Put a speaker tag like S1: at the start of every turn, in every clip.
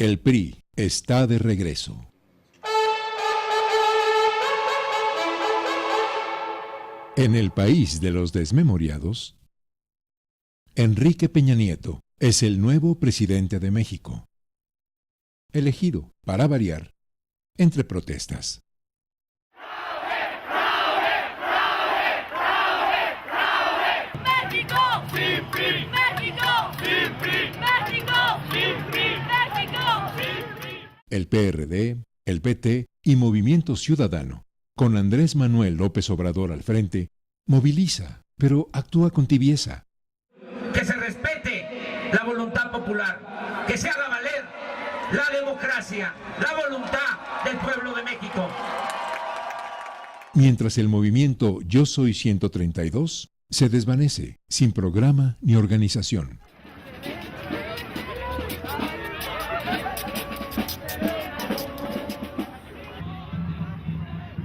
S1: El PRI está de regreso. En el país de los desmemoriados, Enrique Peña Nieto es el nuevo presidente de México, elegido, para variar, entre protestas.
S2: ¡México! ¡Sin PRI! ¡México! ¡Sin PRI! ¡México! ¡Sin PRI! ¡México! ¡Sin PRI!
S1: El PRD, el PT y Movimiento Ciudadano, con Andrés Manuel López Obrador al frente, moviliza, pero actúa con tibieza.
S3: Que se respete la voluntad popular, que se haga valer la democracia, la voluntad del pueblo de México.
S1: Mientras el movimiento Yo Soy 132 se desvanece, sin programa ni organización.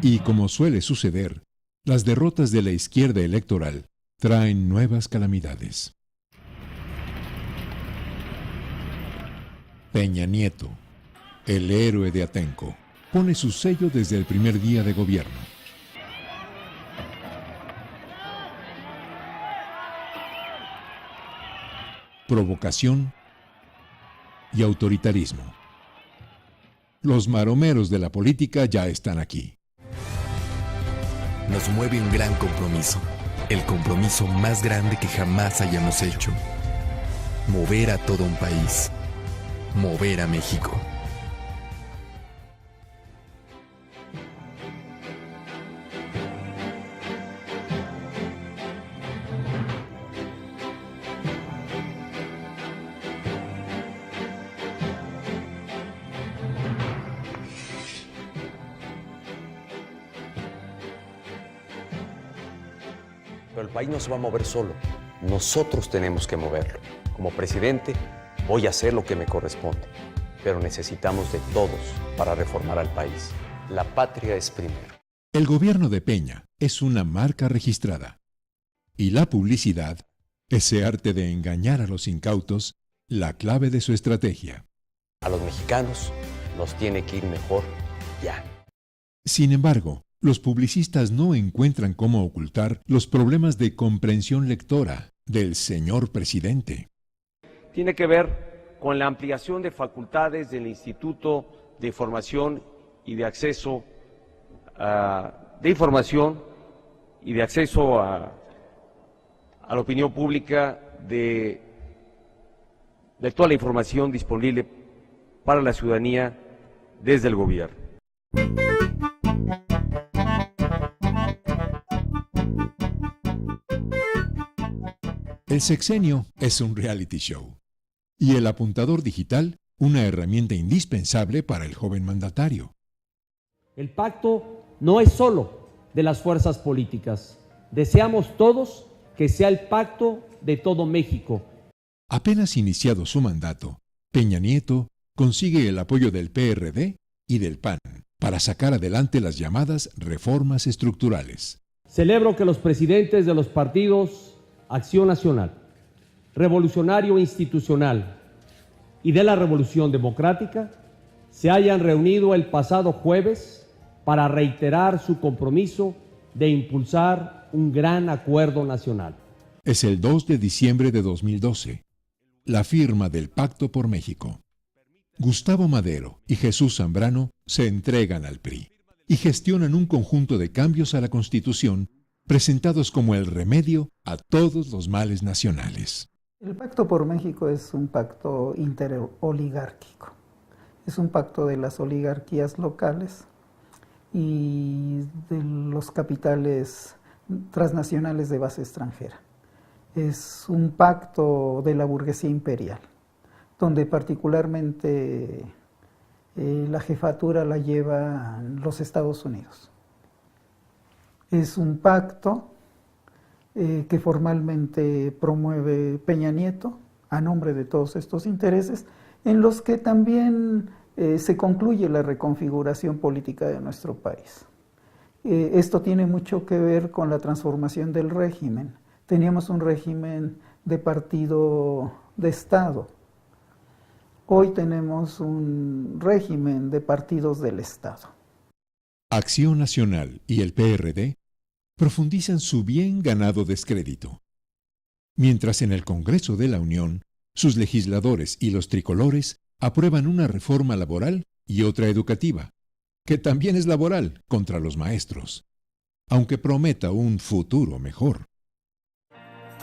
S1: Y como suele suceder, las derrotas de la izquierda electoral traen nuevas calamidades. Peña Nieto, el héroe de Atenco, pone su sello desde el primer día de gobierno. Provocación y autoritarismo. Los maromeros de la política ya están aquí.
S4: Nos mueve un gran compromiso, el compromiso más grande que jamás hayamos hecho. Mover a todo un país, mover a México.
S5: Pero el país no se va a mover solo. Nosotros tenemos que moverlo. Como presidente, voy a hacer lo que me corresponde. Pero necesitamos de todos para reformar al país. La patria es primero.
S1: El gobierno de Peña es una marca registrada. Y la publicidad, ese arte de engañar a los incautos, la clave de su estrategia.
S5: A los mexicanos nos tiene que ir mejor ya.
S1: Sin embargo, los publicistas no encuentran cómo ocultar los problemas de comprensión lectora del señor presidente.
S6: Tiene que ver con la ampliación de facultades del Instituto de Información y de Acceso de Información y de Acceso a la opinión pública de toda la información disponible para la ciudadanía desde el gobierno.
S1: El sexenio es un reality show y el apuntador digital una herramienta indispensable para el joven mandatario.
S7: El pacto no es solo de las fuerzas políticas. Deseamos todos que sea el pacto de todo México.
S1: Apenas iniciado su mandato, Peña Nieto consigue el apoyo del PRD y del PAN para sacar adelante las llamadas reformas estructurales.
S7: Celebro que los presidentes de los partidos Acción Nacional, Revolucionario Institucional y de la Revolución Democrática se hayan reunido el pasado jueves para reiterar su compromiso de impulsar un gran acuerdo nacional.
S1: Es el 2 de diciembre de 2012, la firma del Pacto por México. Gustavo Madero y Jesús Zambrano se entregan al PRI y gestionan un conjunto de cambios a la Constitución presentados como el remedio a todos los males nacionales.
S8: El Pacto por México es un pacto interoligárquico. Es un pacto de las oligarquías locales y de los capitales transnacionales de base extranjera. Es un pacto de la burguesía imperial, donde particularmente la jefatura la llevan los Estados Unidos. Es un pacto que formalmente promueve Peña Nieto a nombre de todos estos intereses, en los que también se concluye la reconfiguración política de nuestro país. Esto tiene mucho que ver con la transformación del régimen. Teníamos un régimen de partido de Estado, Hoy tenemos un régimen de partidos del Estado.
S1: Acción Nacional y el PRD profundizan su bien ganado descrédito. Mientras en el Congreso de la Unión, sus legisladores y los tricolores aprueban una reforma laboral y otra educativa, que también es laboral contra los maestros, aunque prometa un futuro mejor.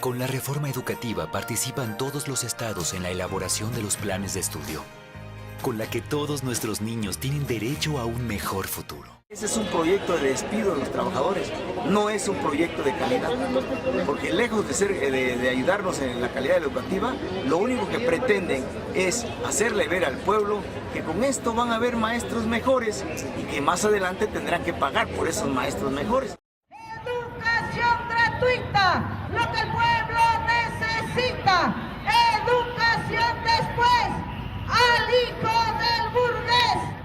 S9: Con la reforma educativa participan todos los estados en la elaboración de los planes de estudio, con la que todos nuestros niños tienen derecho a un mejor futuro.
S10: Ese es un proyecto de despido de los trabajadores, no es un proyecto de calidad, porque lejos de ayudarnos en la calidad educativa, lo único que pretenden es hacerle ver al pueblo que con esto van a haber maestros mejores y que más adelante tendrán que pagar por esos maestros mejores.
S2: Educación gratuita, lo que el pueblo necesita. Educación después, al hijo del burgués.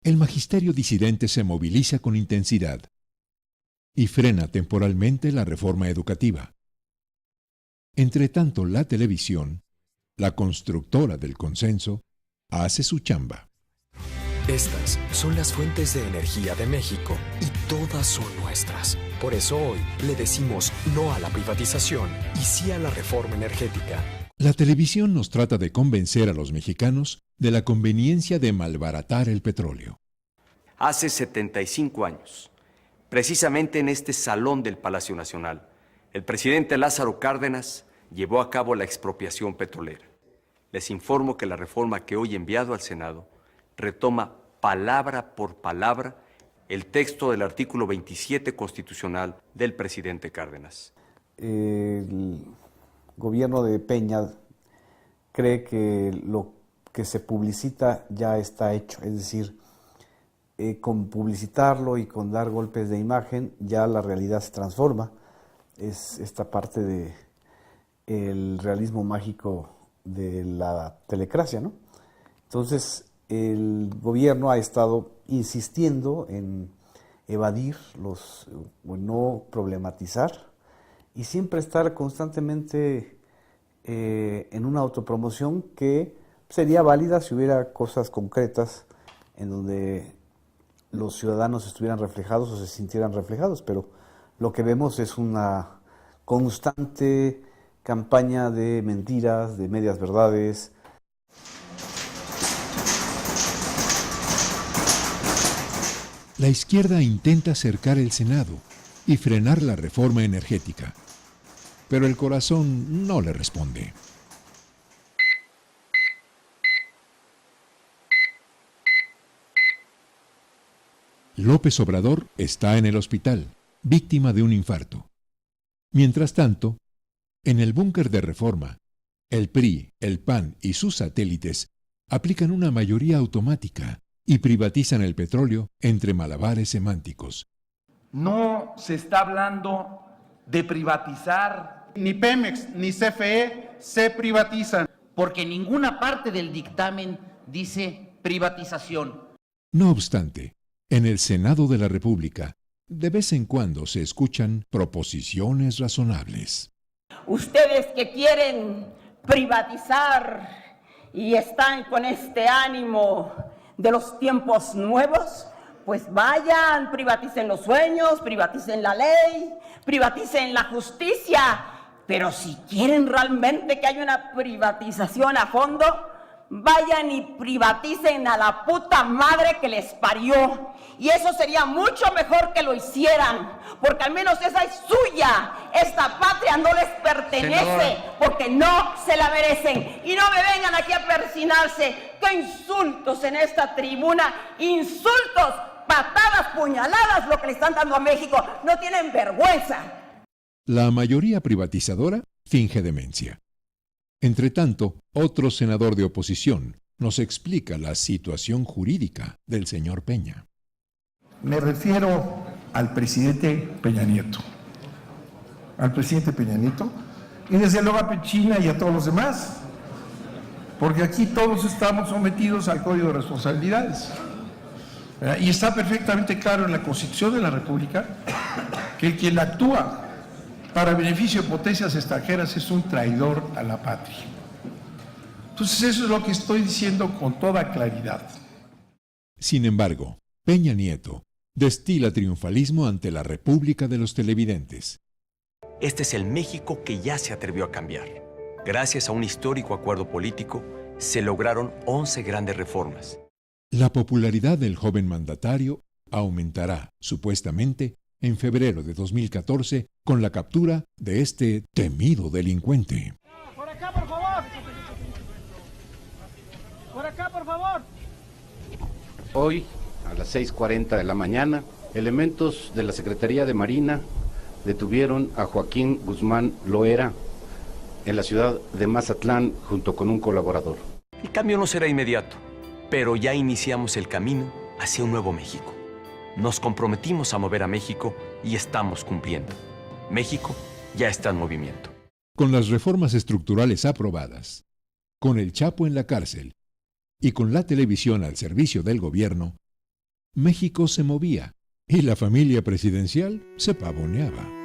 S1: El magisterio disidente se moviliza con intensidad y frena temporalmente la reforma educativa. Entre tanto, la televisión, la constructora del consenso, hace su chamba.
S4: Estas son las fuentes de energía de México y todas son nuestras. Por eso hoy le decimos no a la privatización y sí a la reforma energética.
S1: La televisión nos trata de convencer a los mexicanos de la conveniencia de malbaratar el petróleo.
S5: Hace 75 años, precisamente en este salón del Palacio Nacional, el presidente Lázaro Cárdenas llevó a cabo la expropiación petrolera. Les informo que la reforma que hoy he enviado al Senado retoma palabra por palabra el texto del artículo 27 constitucional del presidente Cárdenas.
S11: El gobierno de Peña cree que lo que se publicita ya está hecho, es decir, con publicitarlo y con dar golpes de imagen ya la realidad se transforma. Es esta parte del realismo mágico de la telecracia, ¿no? Entonces, el gobierno ha estado insistiendo en evadir o no problematizar y siempre estar constantemente en una autopromoción que sería válida si hubiera cosas concretas en donde los ciudadanos estuvieran reflejados o se sintieran reflejados, pero lo que vemos es una constante campaña de mentiras, de medias verdades.
S1: La izquierda intenta cercar el Senado y frenar la reforma energética, pero el corazón no le responde. López Obrador está en el hospital, víctima de un infarto. Mientras tanto, en el búnker de reforma, el PRI, el PAN y sus satélites aplican una mayoría automática y privatizan el petróleo entre malabares semánticos.
S12: No se está hablando de privatizar.
S13: Ni Pemex ni CFE se privatizan.
S14: Porque ninguna parte del dictamen dice privatización.
S1: No obstante, en el Senado de la República, de vez en cuando se escuchan proposiciones razonables.
S15: Ustedes que quieren privatizar y están con este ánimo de los tiempos nuevos, pues vayan, privaticen los sueños, privaticen la ley, privaticen la justicia. Pero si quieren realmente que haya una privatización a fondo, vayan y privaticen a la puta madre que les parió. Y eso sería mucho mejor que lo hicieran, porque al menos esa es suya. Esta patria no les pertenece, porque no se la merecen. Y no me vengan aquí a persinarse. ¡Qué insultos en esta tribuna! ¡Insultos! ¡Patadas, puñaladas! Lo que le están dando a México. ¡No tienen vergüenza!
S1: La mayoría privatizadora finge demencia. Entre tanto, otro senador de oposición nos explica la situación jurídica del señor Peña.
S13: Me refiero al presidente Peña Nieto. Al presidente Peña Nieto y desde luego a Pechina y a todos los demás. Porque aquí todos estamos sometidos al Código de Responsabilidades. Y está perfectamente claro en la Constitución de la República que quien actúa para beneficio de potencias extranjeras es un traidor a la patria. Entonces eso es lo que estoy diciendo con toda claridad.
S1: Sin embargo, Peña Nieto destila triunfalismo ante la República de los televidentes.
S16: Este es el México que ya se atrevió a cambiar. Gracias a un histórico acuerdo político, se lograron 11 grandes reformas.
S1: La popularidad del joven mandatario aumentará, supuestamente, en febrero de 2014 con la captura de este temido delincuente.
S2: Por acá, por favor. Por acá, por favor.
S17: Hoy, a las 6:40 de la mañana, elementos de la Secretaría de Marina detuvieron a Joaquín Guzmán Loera en la ciudad de Mazatlán junto con un colaborador.
S16: El cambio no será inmediato, pero ya iniciamos el camino hacia un nuevo México. Nos comprometimos a mover a México y estamos cumpliendo. México ya está en movimiento.
S1: Con las reformas estructurales aprobadas, con el Chapo en la cárcel y con la televisión al servicio del gobierno, México se movía y la familia presidencial se pavoneaba.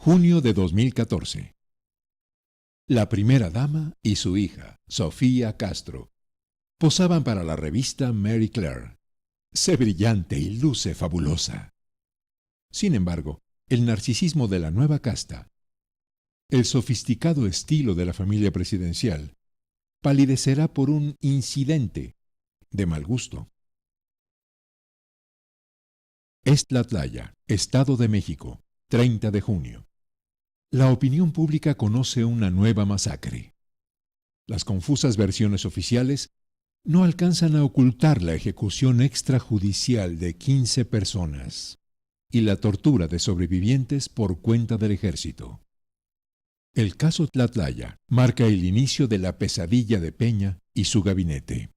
S1: Junio de 2014. La primera dama y su hija, Sofía Castro, posaban para la revista Marie Claire. Se brillante y luce fabulosa. Sin embargo, el narcisismo de la nueva casta, el sofisticado estilo de la familia presidencial, palidecerá por un incidente de mal gusto. Es Tlatlaya, Estado de México, 30 de junio. La opinión pública conoce una nueva masacre. Las confusas versiones oficiales no alcanzan a ocultar la ejecución extrajudicial de 15 personas y la tortura de sobrevivientes por cuenta del ejército. El caso Tlatlaya marca el inicio de la pesadilla de Peña y su gabinete.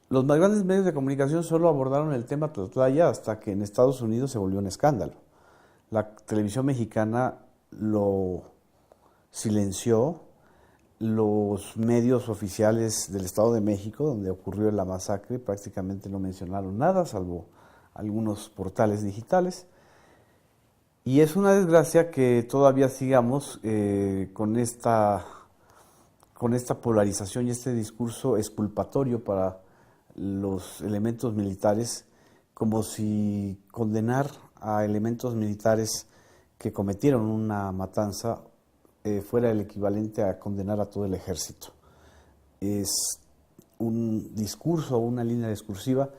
S11: Los más grandes medios de comunicación solo abordaron el tema Tlatlaya hasta que en Estados Unidos se volvió un escándalo. La televisión mexicana lo silenció, los medios oficiales del Estado de México, donde ocurrió la masacre, prácticamente no mencionaron nada, salvo algunos portales digitales. Y es una desgracia que todavía sigamos con esta polarización y este discurso exculpatorio para los elementos militares, como si condenar a elementos militares que cometieron una matanza fuera el equivalente a condenar a todo el ejército. Es un discurso, una línea discursiva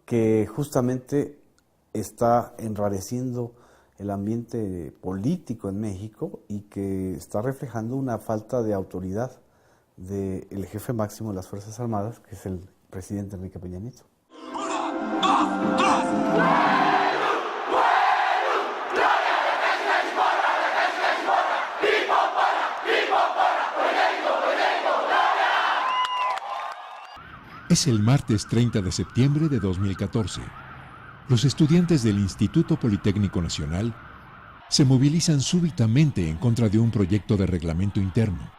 S11: que justamente está enrareciendo el ambiente político en México y que está reflejando una falta de autoridad del jefe máximo de las Fuerzas Armadas, que es el presidente Enrique Peña Nieto.
S1: Es el martes 30 de septiembre de 2014. Los estudiantes del Instituto Politécnico Nacional se movilizan súbitamente en contra de un proyecto de reglamento interno.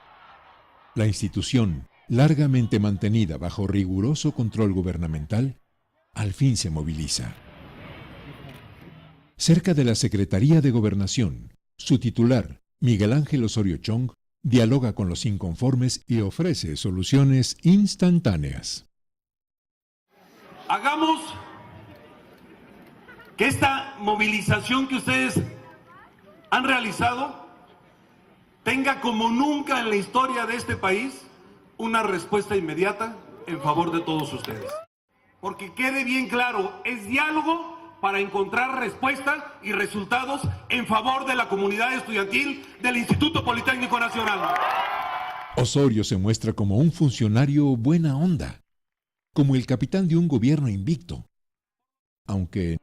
S1: La institución, largamente mantenida bajo riguroso control gubernamental, al fin se moviliza. Cerca de la Secretaría de Gobernación, su titular, Miguel Ángel Osorio Chong, dialoga con los inconformes y ofrece soluciones instantáneas.
S18: Hagamos que esta movilización que ustedes han realizado tenga como nunca en la historia de este país una respuesta inmediata en favor de todos ustedes. Porque quede bien claro, es diálogo para encontrar respuesta y resultados en favor de la comunidad estudiantil del Instituto Politécnico Nacional.
S1: Osorio se muestra como un funcionario buena onda, como el capitán de un gobierno invicto, aunque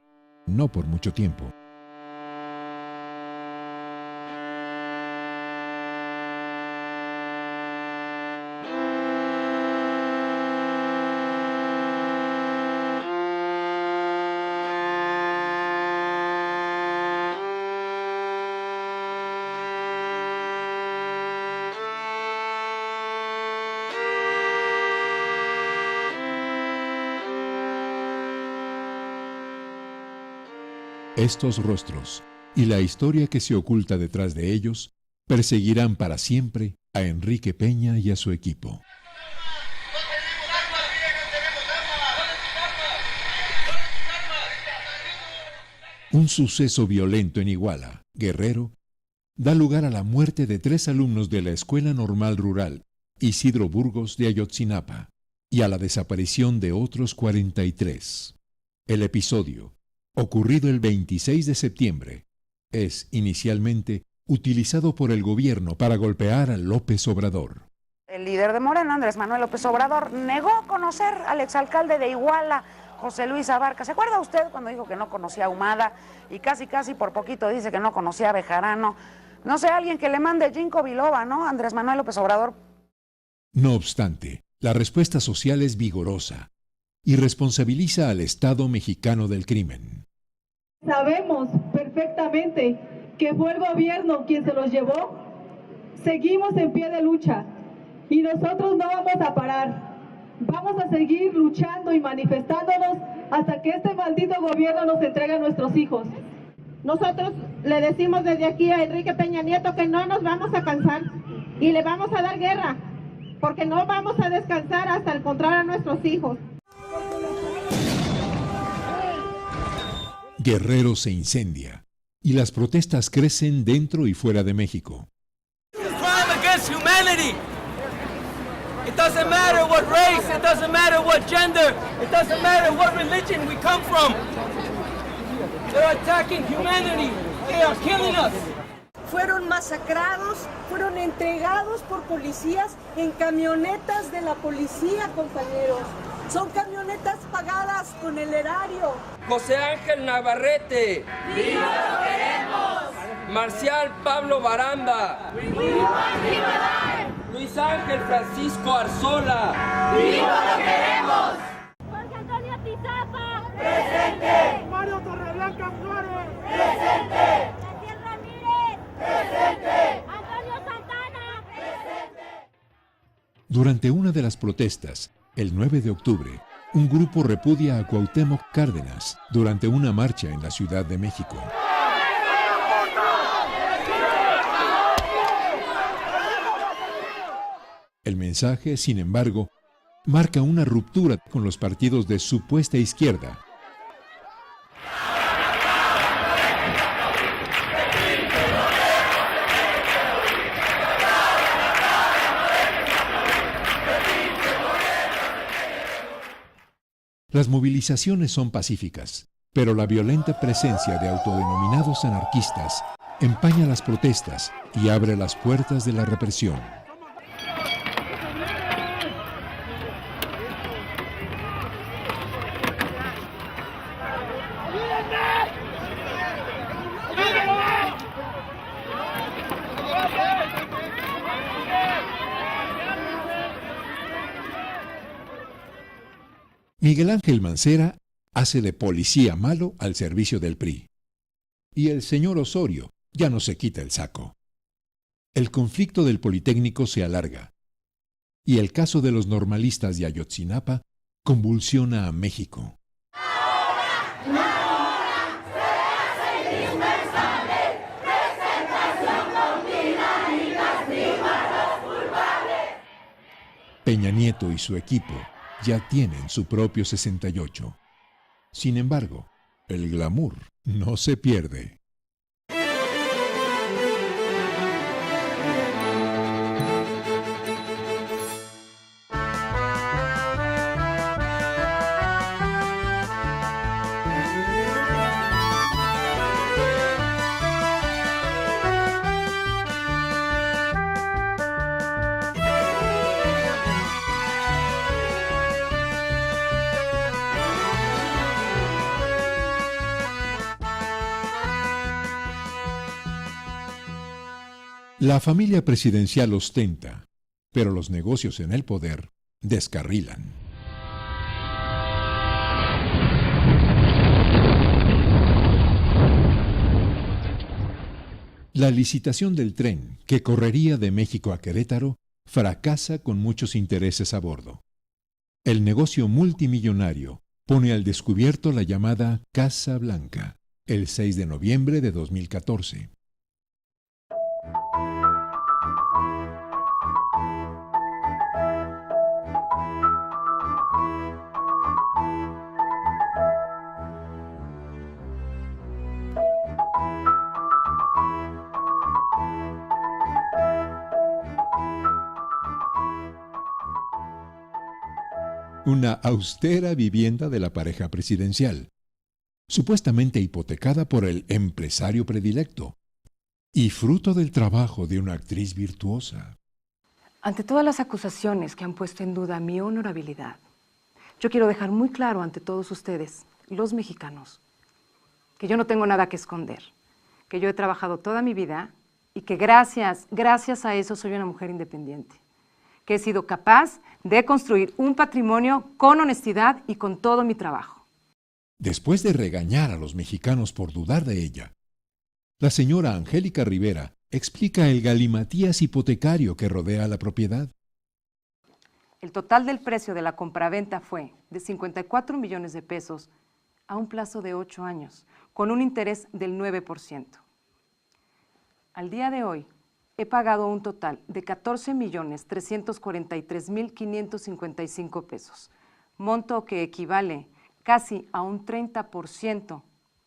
S1: no por mucho tiempo. Estos rostros y la historia que se oculta detrás de ellos perseguirán para siempre a Enrique Peña y a su equipo. Un suceso violento en Iguala, Guerrero, da lugar a la muerte de 3 alumnos de la Escuela Normal Rural Isidro Burgos de Ayotzinapa y a la desaparición de otros 43. El episodio, ocurrido el 26 de septiembre, es inicialmente utilizado por el gobierno para golpear a López Obrador.
S19: El líder de Morena, Andrés Manuel López Obrador, negó conocer al exalcalde de Iguala, José Luis Abarca. ¿Se acuerda usted cuando dijo que no conocía a Humada y casi por poquito dice que no conocía a Bejarano? No sé, alguien que le mande Ginkgo biloba, ¿no? Andrés Manuel López Obrador.
S1: No obstante, la respuesta social es vigorosa y responsabiliza al Estado mexicano del crimen.
S20: Sabemos perfectamente que fue el gobierno quien se los llevó. Seguimos en pie de lucha y nosotros no vamos a parar. Vamos a seguir luchando y manifestándonos hasta que este maldito gobierno nos entregue a nuestros hijos.
S21: Nosotros le decimos desde aquí a Enrique Peña Nieto que no nos vamos a cansar y le vamos a dar guerra, porque no vamos a descansar hasta encontrar a nuestros hijos.
S1: Guerrero se incendia y las protestas crecen dentro y fuera de México.
S22: It doesn't matter what race, it doesn't matter what gender, it doesn't matter what religion we come from. They're attacking humanity. They are killing us.
S23: Fueron masacrados, fueron entregados por policías en camionetas de la policía, compañeros. Son camionetas pagadas con el erario.
S22: José Ángel Navarrete.
S2: ¡Viva lo queremos!
S22: Marcial Pablo Baranda.
S2: ¡Viva Libertad!
S22: Luis Ángel Francisco Arzola.
S2: ¡Viva lo queremos! Jorge Antonio Tizapa. ¡Presente!
S22: Mario Torreblanca Flores.
S2: ¡Presente! Daniel Ramírez. ¡Presente! Antonio Santana. ¡Presente!
S1: Durante una de las protestas, el 9 de octubre, un grupo repudia a Cuauhtémoc Cárdenas durante una marcha en la Ciudad de México. El mensaje, sin embargo, marca una ruptura con los partidos de supuesta izquierda. Las movilizaciones son pacíficas, pero la violenta presencia de autodenominados anarquistas empaña las protestas y abre las puertas de la represión. Miguel Ángel Mancera hace de policía malo al servicio del PRI. Y el señor Osorio ya no se quita el saco. El conflicto del Politécnico se alarga. Y el caso de los normalistas de Ayotzinapa convulsiona a México. Peña Nieto y su equipo ya tienen su propio 68. Sin embargo, el glamour no se pierde. La familia presidencial ostenta, pero los negocios en el poder descarrilan. La licitación del tren que correría de México a Querétaro fracasa con muchos intereses a bordo. El negocio multimillonario pone al descubierto la llamada Casa Blanca, el 6 de noviembre de 2014. Una austera vivienda de la pareja presidencial, supuestamente hipotecada por el empresario predilecto y fruto del trabajo de una actriz virtuosa.
S3: Ante todas las acusaciones que han puesto en duda mi honorabilidad, yo quiero dejar muy claro ante todos ustedes, los mexicanos, que yo no tengo nada que esconder, que yo he trabajado toda mi vida y que gracias a eso soy una mujer independiente, que he sido capaz de construir un patrimonio con honestidad y con todo mi trabajo.
S1: Después de regañar a los mexicanos por dudar de ella, la señora Angélica Rivera explica el galimatías hipotecario que rodea la propiedad.
S3: El total del precio de la compraventa fue de 54 millones de pesos a un plazo de 8 años, con un interés del 9%. Al día de hoy, he pagado un total de 14.343.555 pesos, monto que equivale casi a un 30%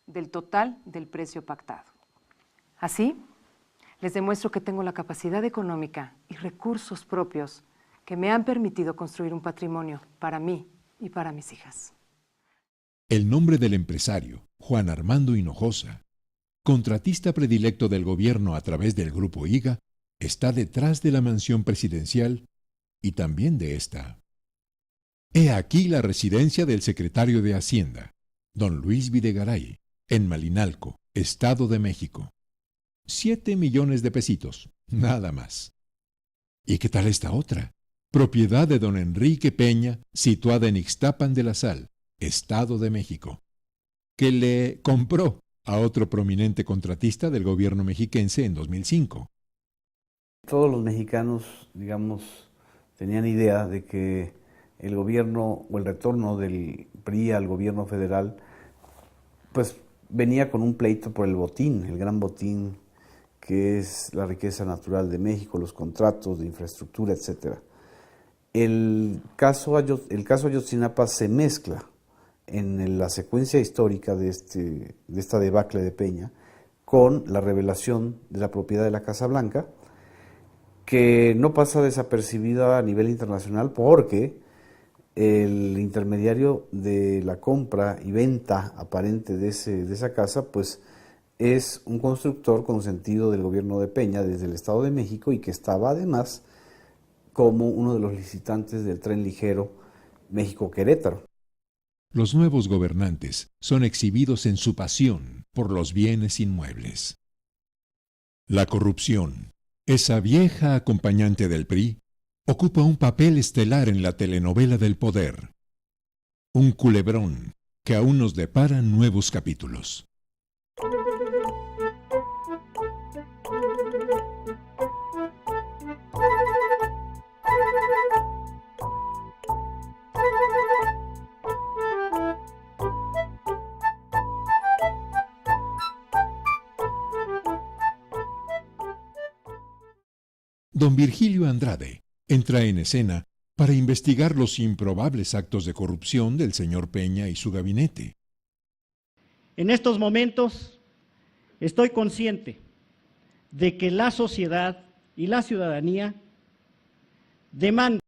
S3: del total del precio pactado. Así, les demuestro que tengo la capacidad económica y recursos propios que me han permitido construir un patrimonio para mí y para mis hijas.
S1: El nombre del empresario, Juan Armando Hinojosa, contratista predilecto del gobierno a través del Grupo IGA, está detrás de la mansión presidencial y también de esta. He aquí la residencia del secretario de Hacienda, don Luis Videgaray, en Malinalco, Estado de México. 7 millones de pesitos, nada más. ¿Y qué tal esta otra? Propiedad de don Enrique Peña, situada en Ixtapan de la Sal, Estado de México, que le compró a otro prominente contratista del gobierno mexiquense en 2005.
S11: Todos los mexicanos, digamos, tenían idea de que el gobierno o el retorno del PRI al gobierno federal, pues venía con un pleito por el botín, el gran botín que es la riqueza natural de México, los contratos de infraestructura, etc. El caso Ayotzinapa se mezcla en la secuencia histórica de esta debacle de Peña con la revelación de la propiedad de la Casa Blanca, que no pasa desapercibida a nivel internacional porque el intermediario de la compra y venta aparente de esa casa, pues es un constructor consentido del gobierno de Peña desde el Estado de México y que estaba además como uno de los licitantes del tren ligero México-Querétaro.
S1: Los nuevos gobernantes son exhibidos en su pasión por los bienes inmuebles. La corrupción, esa vieja acompañante del PRI, ocupa un papel estelar en la telenovela del poder. Un culebrón que aún nos depara nuevos capítulos. Don Virgilio Andrade entra en escena para investigar los improbables actos de corrupción del señor Peña y su gabinete.
S6: En estos momentos estoy consciente de que la sociedad y la ciudadanía demanda